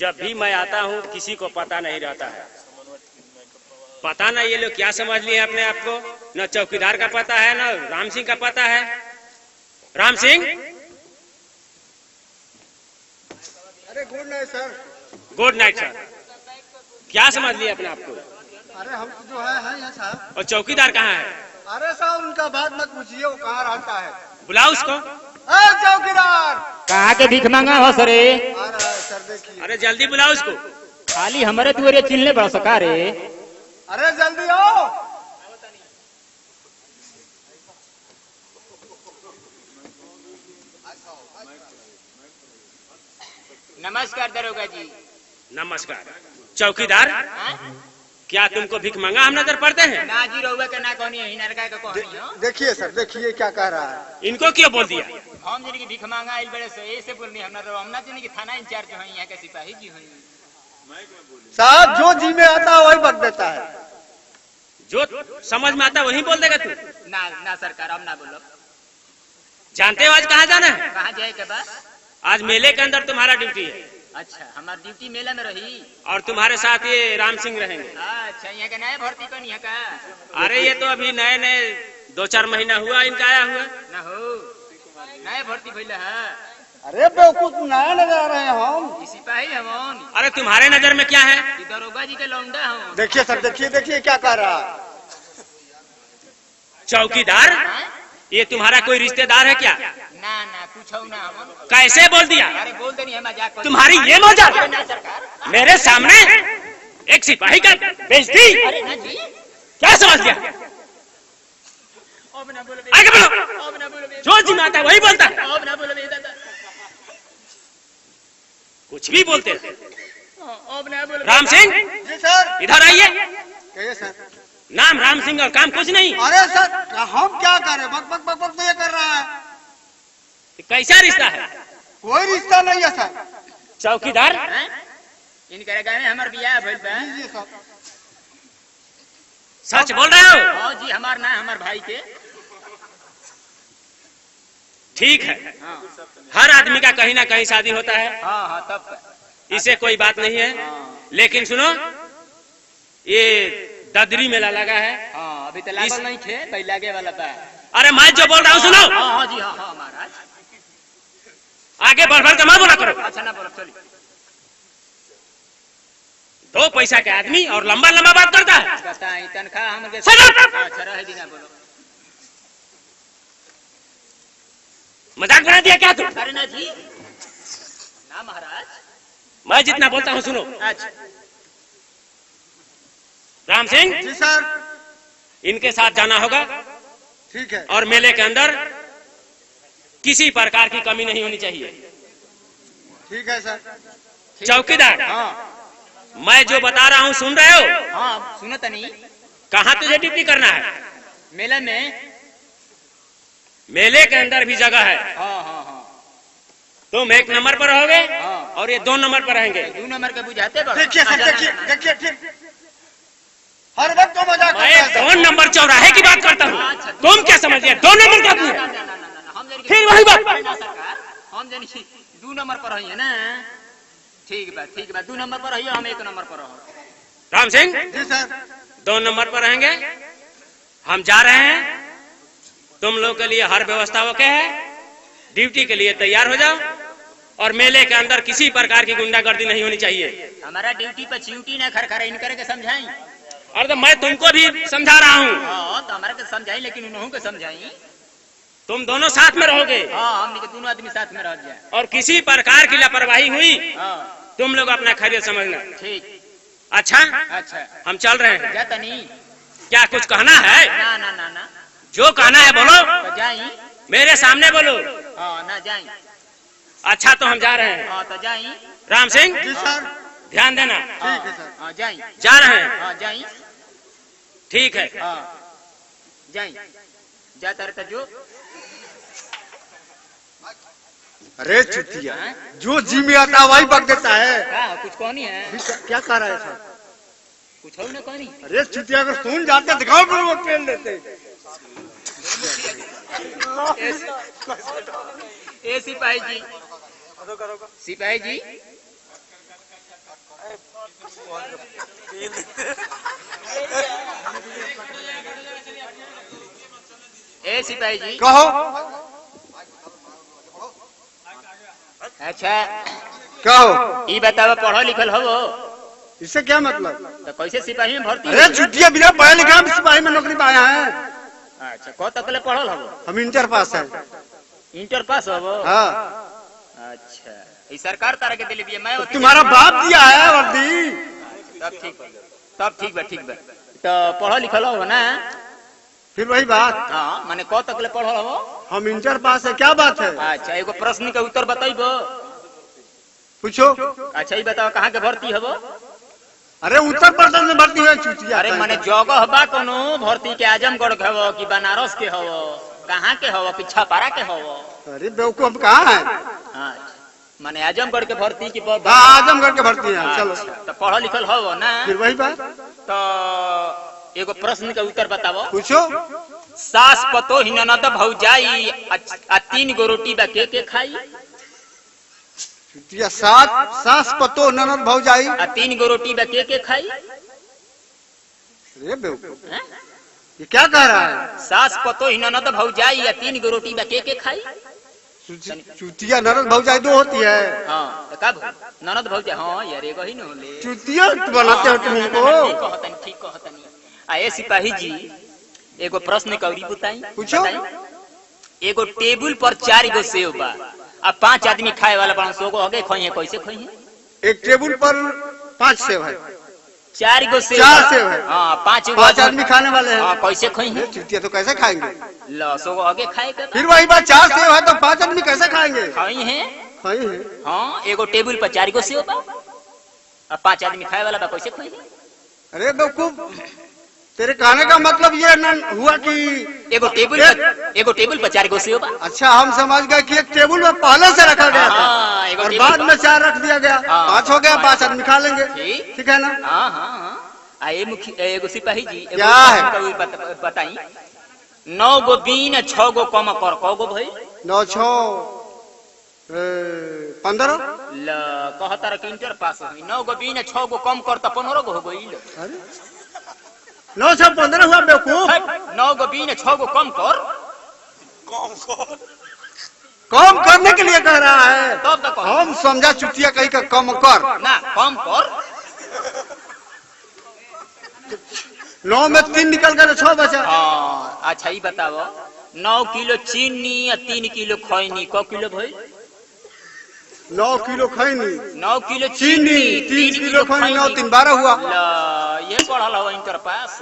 जब भी मैं आता हूँ किसी को पता नहीं रहता है। पता ना ये लोग क्या समझ लिए अपने आप को, न चौकीदार का पता है न राम सिंह का पता है। राम सिंह, अरे गुड नाइट सर। गुड नाइट सर। क्या समझ लिए अपने आप को? अरे हम जो है यहाँ साहब। और चौकीदार कहाँ है? अरे साहब उनका बात मत पूछिए, वो कहाँ रहता है। बुलाओ उसको। चौकीदार कहाँ के भीख मांगा हो सरे? सर देखिए। अरे जल्दी बुलाओ उसको। खाली हमारे दुआरे चिल्ले बड़ा सका रे। अरे जल्दी आओ। नमस्कार दरोगा जी। नमस्कार। चौकीदार, क्या तुमको भीख मांगा हम नजर पड़ते हैं? ना जी रहुआ का ना कौनी है, नरका का कौनी हो। देखिए सर, देखिए क्या कह रहा है। इनको क्यों बोल दिया? हम जने की भीख मांगा आइल बड़े से ऐसे बोलनी हम ना जने की थाना इंचार्ज हैं, यहाँ के सिपाही जी हैं। साहब जो जी में आता है वही बक देता है। जो समझ में आता वही बोल देगा तू? ना ना सरकार, हम ना बोलो। जानते हो आज कहाँ जाना है? कहाँ जाए के बाद? आज मेले के अंदर तुम्हारा ड्यूटी है। अच्छा, हमारी ड्यूटी मेला में रही। और तुम्हारे साथ ये राम सिंह रहेंगे। अच्छा, यहाँ का नया भर्ती कौन यहाँ का? अरे ये तो अभी नए नए 2-4 महीना हुआ इनका आया हुआ। ना हो, नया भर्ती भइला है। अरे बेवकूफ, नया नजर आ रहे हैं हम। सिपाही हम। अरे तुम्हारे नजर में क्या है? दरोगा जी के लौंडा हूँ। देखिए सर, देखिए देखिए क्या कह रहा है। चौकीदार, ये तुम्हारा कोई रिश्तेदार है क्या? ना ना कुछ हो ना हम। कैसे बोल दिया? अरे बोल दे नहीं, मजाक कर। तुम्हारी ये मजाक? ना सरकार, मेरे सामने एक सिपाही का बेइज्जती? अरे ना जी। क्या समझ लिया? अब ना बोलो, आगे बोलो। अब ना बोलो, जो जी में आता है वही बोलता है। अब ना बोलो दादा, कुछ भी बोलते हैं। अब ना बोलो। राम सिंह, जी सर। इधर आइए। कहिए सर। नाम राम सिंह और काम कुछ नहीं। अरे सर हम क्या करें, बक बक बक बक तो ये कर रहा है। कैसा रिश्ता है? कोई रिश्ता नहीं है सर। चौकीदार, इनके गाँव में हमार बियाह भइल बा। जी सर। सच बोल रहे हो? हाँ जी, हमार ना हमार भाई के। ठीक है, हर आदमी का कहीं ना कहीं शादी होता है। हाँ हाँ तब इससे कोई बात नहीं है। लेकिन सुनो, ये ददरी मेला लगा है। हाँ, अभी तो लागल नहीं थे, पहले लागे वाला बा। अरे मैं जो बोल रहा हूँ सुनो। हाँ हाँ जी, हाँ हाँ महाराज। आगे बढ़ बढ़ के मत बोला करो। अच्छा ना बोलो, चलिए। 2 पैसा के आदमी और लंबा लंबा बात करता है। बताई तनख्वाह हम के। Shut up! अच्छा रह दी ना बोलो। मजाक बना दिया क्या तू? अरे ना जी, ना महाराज। मैं जितना बोलता हूँ सुनो। अच्छा राम सिंह, जी सर। इनके साथ जाना होगा ठीक है। और मेले के अंदर किसी प्रकार की कमी नहीं होनी चाहिए। ठीक है सर। चौकीदार, हाँ मैं जो बता रहा हूँ सुन रहे हो? हाँ, सुनो तो नहीं। कहाँ तुझे ड्यूटी करना है? मेला में। मेले के अंदर भी जगह है। हाँ हाँ हाँ तुम 1 नंबर पर रहोगे हाँ। और ये 2 नंबर पर रहेंगे। 2 नंबर के बुझाते बड़ा। देखिए सर, देखिए देखिए ठीक। हर वक्त तो मजाक करता मैं है 2 सर। नंबर चौराहे की बात करता हूँ। तुम क्या समझिए 2 नंबर का आदमी है? हम जन फिर वही बात। ना सरकार, हम जन 2 नंबर पर रही है ना। ठीक बा, ठीक बा। 2 नंबर पर रहिए, हम 1 नंबर पर रहो। राम सिंह, जी सर। 2 नंबर पर रहेंगे। हम जा रहे हैं। तुम लोग के लिए हर व्यवस्था ओके है। ड्यूटी के लिए तैयार हो जाओ और मेले के अंदर किसी प्रकार की गुंडागर्दी नहीं होनी चाहिए। हमारा ड्यूटी पर च्यूटी ना खरखरा इन करके समझाई। अरे तो मैं तुमको भी समझा रहा हूँ। हाँ, तो हमारे के समझाई, लेकिन उन्होंने के समझाई। तुम दोनों साथ में रहोगे। हाँ, हमने 2 आदमी साथ में रह जाए। और किसी प्रकार की लापरवाही हुई हाँ तुम लोग अपना खैरियत समझना। ठीक। अच्छा, अच्छा हम चल रहे हैं। जाता नहीं। क्या कुछ कहना है? ना ना ना ना, जो कहना है बोलो। तो जाई। मेरे सामने बोलो। हाँ ना जाई। अच्छा तो हम जा रहे हैं। हाँ तो जाई। राम सिंह, जी सर। ध्यान देना। ठीक है सर। हाँ जाई। जा रहे हैं। हाँ जाई। ठीक है। हाँ जाई। जाता रहता जो। अरे चुतिया, जो जी में आता है वही बक देता है। हाँ, कुछ कौन है? क्या कह रहा है सर? कुछ हो ना कौन? अरे चुतिया, अगर सुन जाते दिखाओ फिर वो पेल देते। ए सिपाही जी, सिपाही जी, ए सिपाही जी कहो। अच्छा कहो। ये बताओ पढ़ल लिखल हो इससे क्या मतलब? तो कैसे सिपाही में भर्ती अरे चुटिया बिना पढ़े लिखे हम सिपाही में नौकरी पाया है। अच्छा कौ तकले पढ़ल हो? हम इंटर पास है। इंटर पास हो? हाँ। अच्छा ये सरकार तारा के दिले दिए मैं तुम्हारा बाप दिया है वर्दी। तब ठीक बा ठीक बा तो पढ़ल लिखल हो ना? फिर वही बात। हाँ माने कौ तकले पढ़ल हो? हम इंटर पास है, क्या बात है? अच्छा एगो प्रश्न के उत्तर बताइबो। पूछो। अच्छा ये बताओ कहाँ के भर्ती हो? अरे उत्तर प्रदेश में भर्ती है चुटिया। अरे माने जगह बा कोनो भर्ती के आजमगढ़ के हो कि बनारस के हो? कहाँ के हो कि छपारा के हो? अरे बेवकूफ कहाँ है? हाँ माने आजमगढ़ के भर्ती की आजमगढ़ के भर्ती है। चलो तो पढ़ल लिखल हो ना? फिर वही बात। तो एगो प्रश्न के उत्तर बताओ। पूछो। सास पतो ही ननद भौजाई आ 3 गो रोटी बा के खाई? चुटिया सास पतो ननद भौजाई आ 3 गो रोटी बा के खाई? अरे बेवकूफ ये क्या कह रहा है? सास पतो ही ननद भौजाई आ 3 गो रोटी बा के खाई? चुतिया ननद भौजाई दो होती है। हाँ तो कब ननद भौजाई? हाँ यार एगो ही न होले। चुतिया बनाते हो तुम हमको। ठीक कहतनी। आ ए सिपाही जी एगो प्रश्न कौरी बताई। पूछो। एगो टेबल पर 4 गो सेव बा आ 5 आदमी खाए वाला बड़ा 100 गो हो गए खोइए कैसे खोइए? एक टेबल पर 5 सेव है। 4 गो सेव। 4 सेव है। हाँ 5 आदमी खाने वाले हैं। हाँ कैसे खोइए? चुतिया तो कैसे खाएंगे? लो 100 गो आगे खाए के फिर वही बात 4 सेव है तो 5 आदमी कैसे खाएंगे? खाई है। हाँ एगो टेबल पर 4 गो सेव बा आ 5 आदमी खाए वाला बा कैसे खोइए? अरे बेवकूफ तेरे कहने का मतलब ये न हुआ कि एगो टेबल पर 4 गो सेव बा। अच्छा हम समझ गए कि एक टेबल में पहले से रखा गया था और बाद में 4 रख दिया गया। 5 हो गया, 5 आदमी खा लेंगे। ठीक है ना? हाँ एगो सिपाही जी क्या है बताई। 9 गो बीन 6 गो कम कर कौ गो भाई? 9 6 15 कहता कि इंटर पास हो। 9 गो बीन 6 गो कम कर तो 15 गो हो गई। 9 6 15 हुआ बेवकूफ। 9 गो बीन 6 गो कम कर। कम करने के लिए कह रहा है। तब तक हम समझा चुटिया कहीं का कम कर ना कम कर। 9 में 3 निकल गए तो 6 बचा। अच्छा ये बताओ 9 किलो चीनी या 3 किलो खैनी क किलो भाई? 9 किलो खैनी 9 किलो चीनी 3 किलो खैनी 9 3 12 हुआ। ये पढ़ल हो इंटर पास।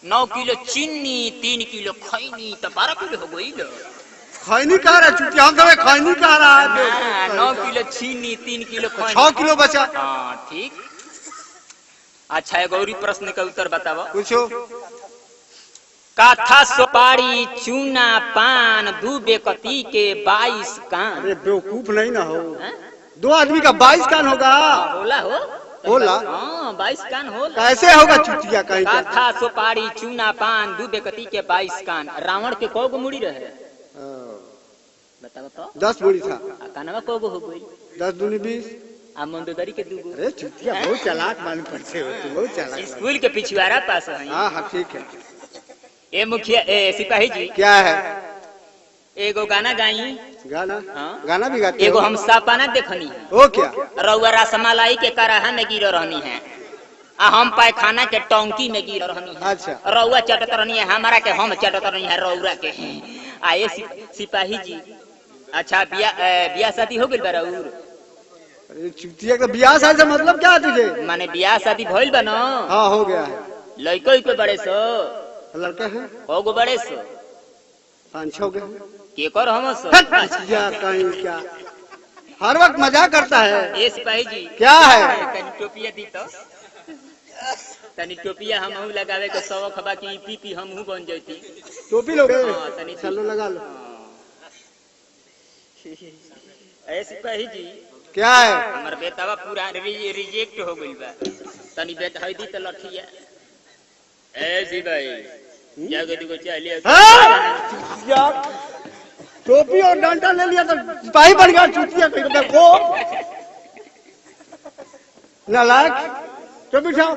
9 किलो चीनी 3 किलो खैनी तो 12 किलो हो गई। खैनी कह रहा है चुटिया, हम तो खैनी कह रहा है। 9 किलो चीनी 3 किलो खैनी 6 किलो बचा। हाँ ठीक। अच्छा एक और प्रश्न का उत्तर बताओ। पूछो। काथा सुपारी चूना पान दूबे कती के 22 कान। अरे बेवकूफ नहीं ना हो। 2 आदमी का 22 कान होगा। होला हो होला। हाँ 22 कान होला। कैसे होगा चुटिया कहीं? काथा सुपारी चूना पान दूबे कती के 22 कान। रावण के कौ गो मुड़ी रहे? बताओ तो। 10 मुड़ी था। कानवा कौ गो हो गई? 10 दूनी 20। आ मंदोदरी के 2 गो। अरे चुटिया बहुत चालाक मालूम पड़ते हो तुम, बहुत चालाक। स्कूल के पिछवाड़ा पास है। हाँ ठीक है। ए मुखिया सिपाही जी क्या है? एगो गाना गाई। गाना? हाँ? गाना भी गाते? एगो हम सपना देखनी है। ओ क्या? रउआ रसमलाई के कराहा में गिर रहनी है आ हम पायखाना के टंकी में गिर रहनी है। अच्छा। रउआ चटत रहनी है हमारा के हम चटत रहनी है रउरा के। आए सिपाही जी अच्छा बियाह शादी हो गई बा रउर? अरे चुटिया का ब्याह शादी से मतलब क्या है तुझे? माने बियाह शादी भइल बा न? हाँ हो गया है। लड़को के बड़े सो? लड़का है कौ गो बड़े सो? 5 6 गए। के कर हम सो? कहीं क्या हर वक्त मजाक करता है। ए सिपाही जी क्या है? तनी टोपिया दी तो। तनी टोपिया हम लगावे के शौक बा कि पीपी हमहू बन जैती। टोपी लोगे? हाँ, तनी चलो लगा लो। ए सिपाही जी क्या है? हमर बेटावा पूरा रिजेक्ट हो गइल बा। तनी बेटा हई दी त लठिया। ए जी भाई जाके दुगो चलिए। टोपी और डंडा ले लिया तो सिपाही बन गया चुटिया कहीं को। नालायक, टोपी उठाओ,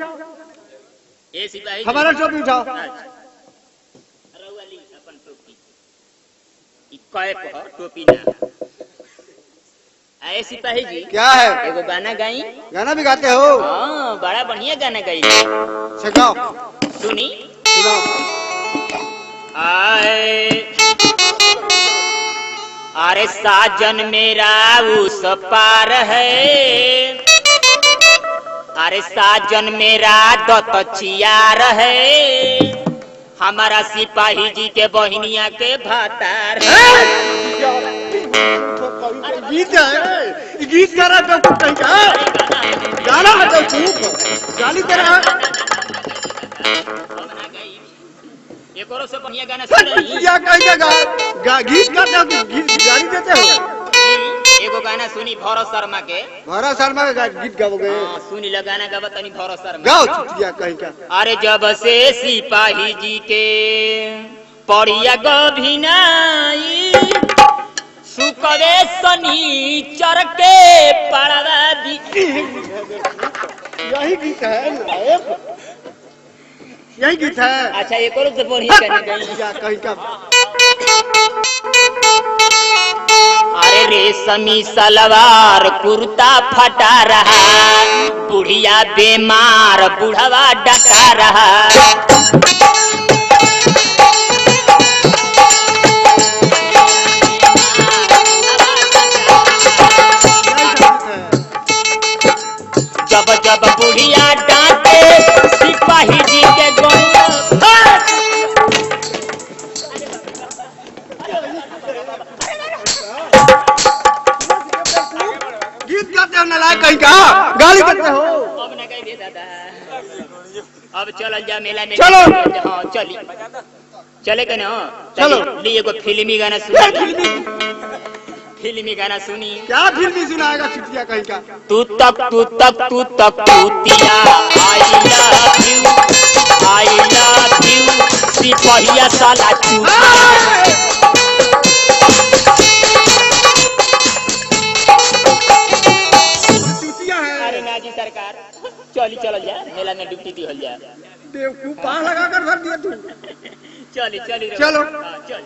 ए सिपाही हमारा टोपी उठाओ। रउआली अपन टोपी ई कैप हो, टोपी ना। आए सिपाही जी, क्या है? एगो गाना गाई। गाना भी गाते हो? हाँ, बड़ा बढ़िया गाना गाई। सिखाओ, सुनी। सुनाओ। आए अरे साजन मेरा उस पार है, अरे साजन मेरा दतचियार है, हमारा सिपाही जी के बहिनिया के भातार है। गीत है, गीत गा रहा है तो कहीं का गाना है तो चुप गाली दे रहा है। एक और से बढ़िया गाना सुन रही। क्या कहीं का गीत गाते हो, गीत गाली देते हो? एगो गाना सुनी भरत शर्मा के। भरत शर्मा का गीत गाओगे? हाँ, सुनी ला गाना गावा तनी भरत शर्मा। गाओ चुतिया कहीं का। अरे जब से सिपाही जी के पड़िया गभिनाई, सुकवे शनिचर के पड़वा दी। यही गीत है, यही गीत है। अच्छा एक और से बढ़िया गाना गाई। क्या कहीं का? अरे रेशमी सलवार कुर्ता फटा रहा, बुढ़िया बीमार बुढ़वा डटा रहा। जब जब बुढ़िया डांटे सिपाही जी के गोया। गीत गाते हो नालायक कहीं का, गाली देते हो। अब न कही दे दादा, अब चल जा मेला में। चलो। हाँ चली, चले के ना। चलो। ली एगो फिल्मी गाना सुनी। फिल्मी गाना सुनी। क्या फिल्मी सुनाएगा चुतिया कहीं का? तू तक तूतिया, आई लव यू सिपाहिया साला चूतिया। चुतिया है। अरे नाजी सरकार, चली चल जा मेला में ड्यूटी दी हो जा। बेवकूफ पार लगा कर भर दिया तू। चली चली चलो। हाँ, चल।